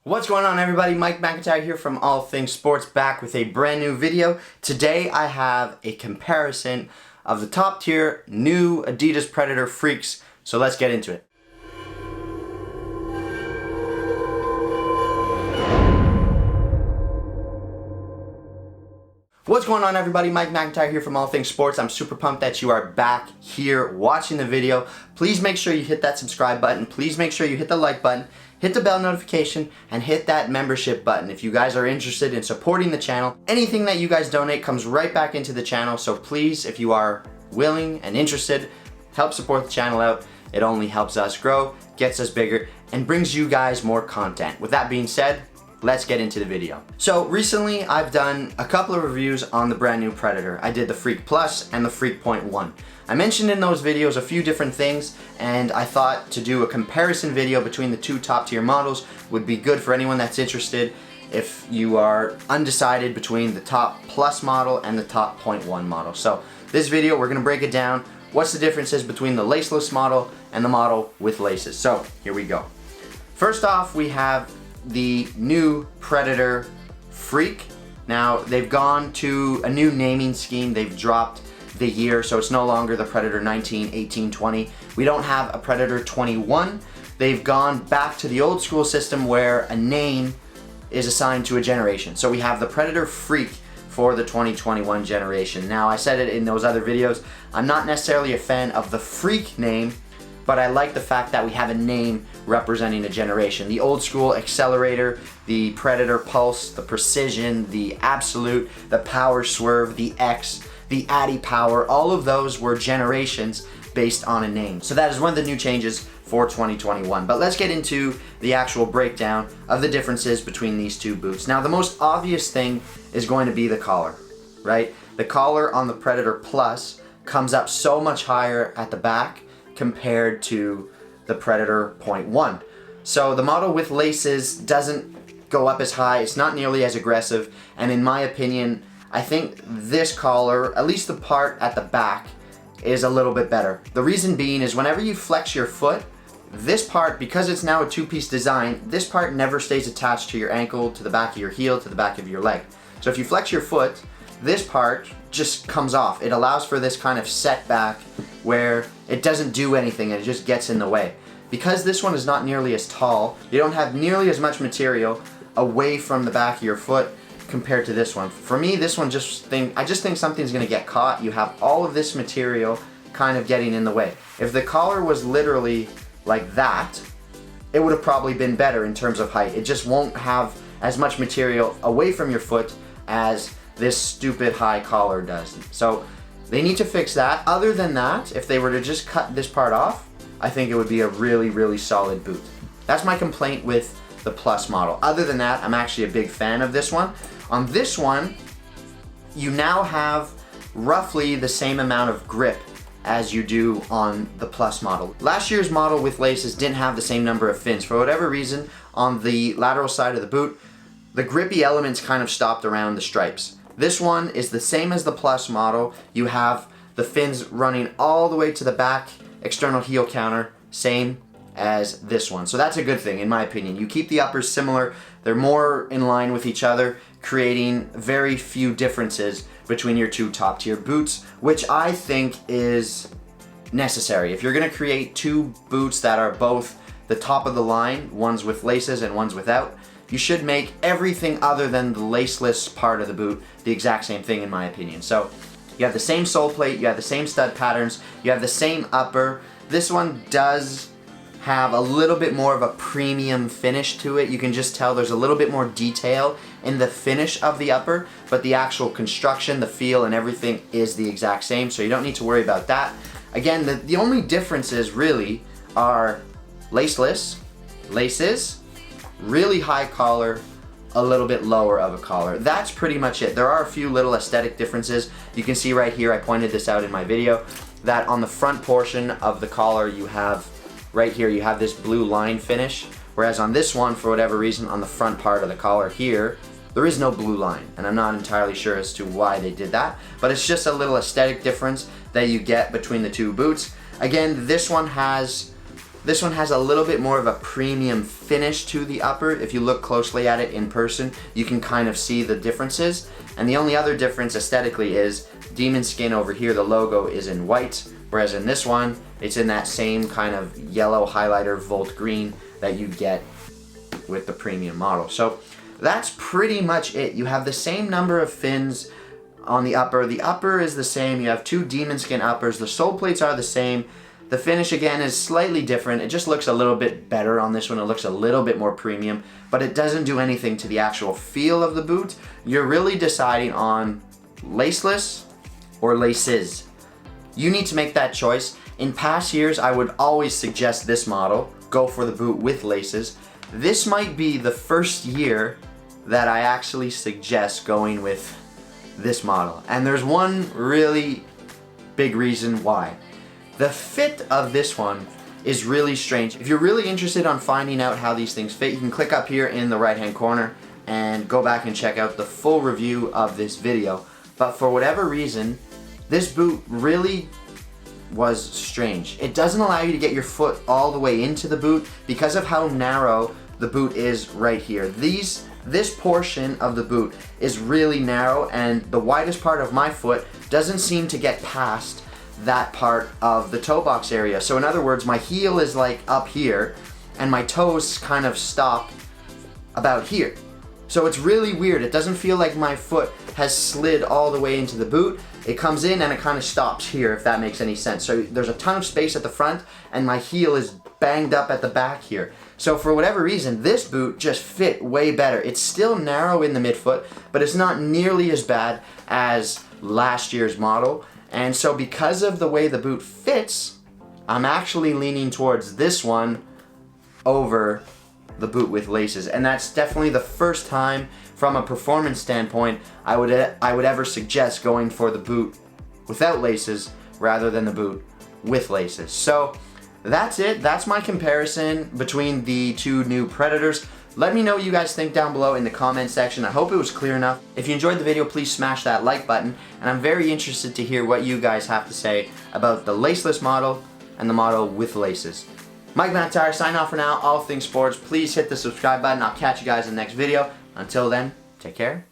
What's going on, everybody? Mike McIntyre here from All Things Sports, back with a brand new video. Today I have a comparison of the top tier new Adidas Predator Freaks, so let's get into it. What's going on, everybody? Mike McIntyre here from All Things Sports. I'm super pumped that you are back here watching the video. Please make sure you hit that subscribe button. Please make sure you hit the like button, hit the bell notification, and hit that membership button if you guys are interested in supporting the channel. Anything that you guys donate comes right back into the channel, so please, if you are willing and interested, help support the channel out. It only helps us grow, gets us bigger, and brings you guys more content. With that being said, let's get into the video. So recently I've done a couple of reviews on the brand new Predator. I did the Freak Plus and the Freak.1. I mentioned in those videos a few different things, and I thought to do a comparison video between the two top tier models would be good for anyone that's interested if you are undecided between the top Plus model and the top .1 model. So this video we're going to break it down. What's the differences between the laceless model and the model with laces? So here we go. First off, we have the new Predator Freak. Now they've gone to a new naming scheme. They've dropped the year, so it's no longer the Predator 19, 18, 20. We don't have a Predator 21. They've gone back to the old school system where a name is assigned to a generation. So we have the Predator Freak for the 2021 generation. Now, I said it in those other videos, I'm not necessarily a fan of the Freak name, but I like the fact that we have a name representing a generation. The old school Accelerator, the Predator Pulse, the Precision, the Absolute, the Power Swerve, the X, the Addy Power, all of those were generations based on a name. So that is one of the new changes for 2021. But let's get into the actual breakdown of the differences between these two boots. Now, the most obvious thing is going to be the collar, right? The collar on the Predator Plus comes up so much higher at the back compared to the Predator .1. So the model with laces doesn't go up as high, it's not nearly as aggressive, and in my opinion, I think this collar, at least the part at the back, is a little bit better. The reason being is whenever you flex your foot, this part, because it's now a two-piece design, this part never stays attached to your ankle, to the back of your heel, to the back of your leg. So if you flex your foot, this part just comes off. It allows for this kind of setback where it doesn't do anything and it just gets in the way. Because this one is not nearly as tall, you don't have nearly as much material away from the back of your foot compared to this one. For me, this one I just think something's gonna get caught. You have all of this material kind of getting in the way. If the collar was literally like that, it would have probably been better in terms of height. It just won't have as much material away from your foot as this stupid high collar does. So they need to fix that. Other than that, if they were to just cut this part off, I think it would be a really, really solid boot. That's my complaint with the Plus model. Other than that, I'm actually a big fan of this one. On this one, you now have roughly the same amount of grip as you do on the Plus model. Last year's model with laces didn't have the same number of fins. For whatever reason, on the lateral side of the boot, the grippy elements kind of stopped around the stripes. This one is the same as the Plus model. You have the fins running all the way to the back, external heel counter, same as this one. So that's a good thing in my opinion. You keep the uppers similar, they're more in line with each other, creating very few differences between your two top tier boots, which I think is necessary. If you're gonna create two boots that are both the top of the line, ones with laces and ones without, you should make everything other than the laceless part of the boot the exact same thing in my opinion. So you have the same sole plate, you have the same stud patterns, you have the same upper. This one does have a little bit more of a premium finish to it. You can just tell there's a little bit more detail in the finish of the upper, but the actual construction, the feel, and everything is the exact same, so you don't need to worry about that. Again, the only differences really are laceless, laces, really high collar, a little bit lower of a collar. That's pretty much it. There are a few little aesthetic differences. You can see right here, I pointed this out in my video, that on the front portion of the collar you have, right here, you have this blue line finish, whereas on this one, for whatever reason, on the front part of the collar here, there is no blue line, and I'm not entirely sure as to why they did that, but it's just a little aesthetic difference that you get between the two boots. Again, this one has This one has a little bit more of a premium finish to the upper. If you look closely at it in person, you can kind of see the differences. And the only other difference aesthetically is Demon Skin over here, the logo is in white, whereas in this one, it's in that same kind of yellow highlighter Volt Green that you get with the premium model. So that's pretty much it. You have the same number of fins on the upper. The upper is the same. You have two Demon Skin uppers. The sole plates are the same. The finish again is slightly different. It just looks a little bit better on this one. It looks a little bit more premium, but it doesn't do anything to the actual feel of the boot. You're really deciding on laceless or laces. You need to make that choice. In past years, I would always suggest this model. Go for the boot with laces. This might be the first year that I actually suggest going with this model. And there's one really big reason why. The fit of this one is really strange. If you're really interested on finding out how these things fit, you can click up here in the right hand corner and go back and check out the full review of this video. But for whatever reason, this boot really was strange. It doesn't allow you to get your foot all the way into the boot because of how narrow the boot is right here. This portion of the boot is really narrow, and the widest part of my foot doesn't seem to get past that part of the toe box area. So in other words, my heel is like up here and my toes kind of stop about here. So it's really weird. It doesn't feel like my foot has slid all the way into the boot. It comes in and it kind of stops here, if that makes any sense. So there's a ton of space at the front and my heel is banged up at the back here. So for whatever reason, this boot just fit way better. It's still narrow in the midfoot, but it's not nearly as bad as last year's model. And so because of the way the boot fits, I'm actually leaning towards this one over the boot with laces. And that's definitely the first time from a performance standpoint I would ever suggest going for the boot without laces rather than the boot with laces. So that's it. That's my comparison between the two new Predators. Let me know what you guys think down below in the comment section. I hope it was clear enough. If you enjoyed the video, please smash that like button. And I'm very interested to hear what you guys have to say about the laceless model and the model with laces. Mike McIntyre, sign off for now. All things sports. Please hit the subscribe button. I'll catch you guys in the next video. Until then, take care.